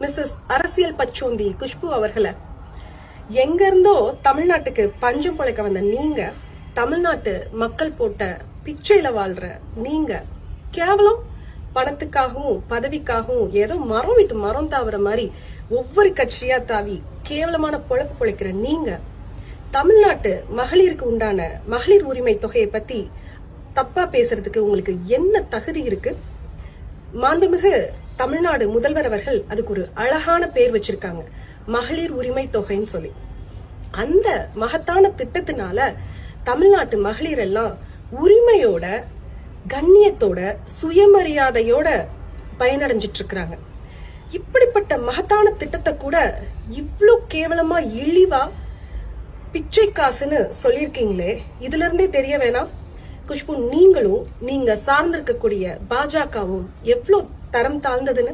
Mrs அரசியல் பச்சோந்தி குஷ்பு அவர்களை எங்க இருந்தோ தமிழ்நாட்டுக்கு பஞ்சம் பொழைக்க வந்த நீங்க, தமிழ்நாட்டு மக்கள் போட்ட பிச்சையில வாழ்ற நீங்க, கேவலம் பணத்துக்காகவும் பதவிக்காகவும் ஏதோ மரம் விட்டு மரம் தாவற மாதிரி ஒவ்வொரு கட்சியா தாவி கேவலமான பொழப்பு பொழைக்கிற நீங்க, தமிழ்நாட்டு மகளிருக்கு உண்டான மகளிர் உரிமை தொகையை பத்தி தப்பா பேசுறதுக்கு உங்களுக்கு என்ன தகுதி இருக்கு? மாண்புமிகு தமிழ்நாடு முதல்வர் அவர்கள் அதுக்கு ஒரு அழகான பேர் வச்சிருக்காங்க, மகளிர் உரிமை தொகைன்னு சொல்லி. அந்த மகத்தான திட்டத்தினால தமிழ்நாட்டு மகளிர் எல்லாம் உரிமையோட, கண்ணியத்தோட, சுயமரியாதையோட பயனடைஞ்சிட்டு இருக்கிறாங்க. இப்படிப்பட்ட மகத்தான திட்டத்தை கூட இவ்ளோ கேவலமா இழிவா பிச்சை காசுன்னு சொல்லிருக்கீங்களே, இதுல இருந்தே தெரிய வேணாம் குஷ்பு நீங்களும் நீங்க சார்ந்திருக்கக்கூடிய பாஜகவும் எவ்வளவு தரம் தாழ்ந்ததுன்னு.